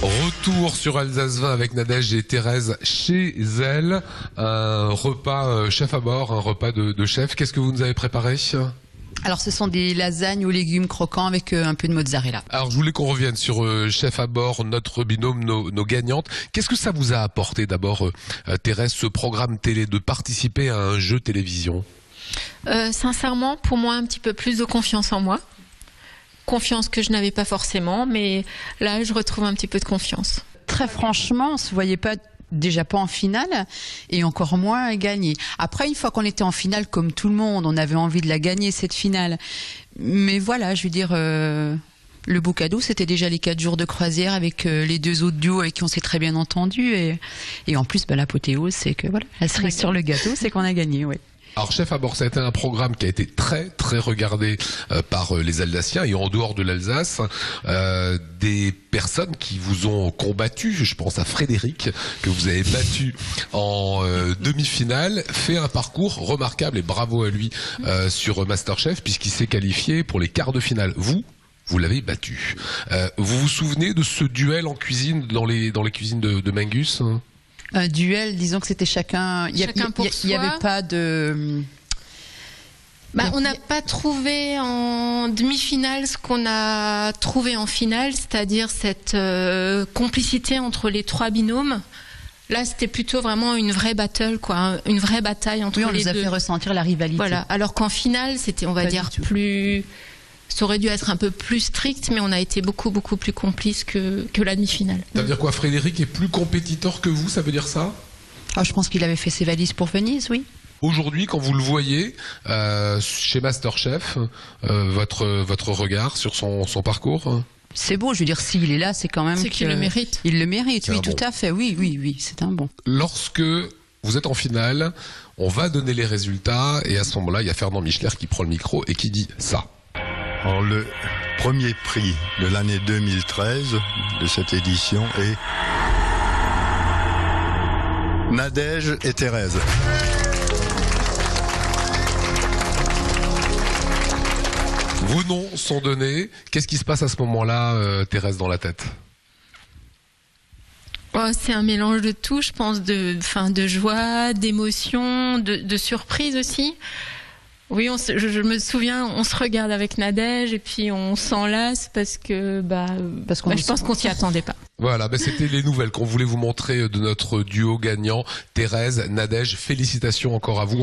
Retour sur Alsace 20 avec Nadège et Thérèse chez elle. Un repas chef à bord, un repas de chef. Qu'est-ce que vous nous avez préparé ? Alors ce sont des lasagnes aux légumes croquants avec un peu de mozzarella. Alors je voulais qu'on revienne sur chef à bord, notre binôme, nos gagnantes. Qu'est-ce que ça vous a apporté d'abord, Thérèse, ce programme télé, de participer à un jeu télévision ? Sincèrement, pour moi, un petit peu plus de confiance en moi. Confiance que je n'avais pas forcément, mais là, je retrouve un petit peu de confiance. Très franchement, on se voyait pas, déjà pas en finale, et encore moins gagner. Après, une fois qu'on était en finale, comme tout le monde, on avait envie de la gagner, cette finale. Mais voilà, je veux dire, le beau cadeau, c'était déjà les 4 jours de croisière avec les 2 autres duos avec qui on s'est très bien entendu. Et en plus, l'apothéose, c'est que voilà, la cerise sur le gâteau, c'est qu'on a gagné, oui. Alors chef à bord, ça a été un programme qui a été très très regardé par les Alsaciens et en dehors de l'Alsace, des personnes qui vous ont combattu. Je pense à Frédéric que vous avez battu en demi-finale, fait un parcours remarquable et bravo à lui sur MasterChef puisqu'il s'est qualifié pour les quarts de finale. Vous l'avez battu. Vous vous souvenez de ce duel en cuisine dans les cuisines de Mingus ? Un duel, disons que c'était chacun. Il n'y avait pas de. On n'a pas trouvé en demi-finale ce qu'on a trouvé en finale, c'est-à-dire cette complicité entre les 3 binômes. Là, c'était plutôt vraiment une vraie battle, quoi, une vraie bataille entre les deux. Oui, on nous a fait ressentir la rivalité. Voilà. Alors qu'en finale, c'était, on va dire, plus. Ça aurait dû être un peu plus strict, mais on a été beaucoup plus complices que la demi-finale. Ça veut dire quoi ? Frédéric est plus compétiteur que vous, ça veut dire ça ? Je pense qu'il avait fait ses valises pour Venise, oui. Aujourd'hui, quand vous le voyez chez MasterChef, votre regard sur son parcours ? C'est beau, je veux dire, s'il est là, c'est quand même qu'il le mérite. Il le mérite, oui, tout à fait, oui, c'est un bon. Lorsque vous êtes en finale, on va donner les résultats, et à ce moment-là, il y a Fernand Michler qui prend le micro et qui dit ça. Alors, le premier prix de l'année 2013 de cette édition est Nadège et Thérèse. Vos noms sont donnés. Qu'est-ce qui se passe à ce moment-là, Thérèse, dans la tête ? C'est un mélange de tout, je pense, de joie, d'émotion, de surprise aussi. Oui, je me souviens, on se regarde avec Nadège et puis on s'enlace parce que je pense qu'on s'y attendait pas. Voilà, c'était les nouvelles qu'on voulait vous montrer de notre duo gagnant, Thérèse, Nadège. Félicitations encore à vous.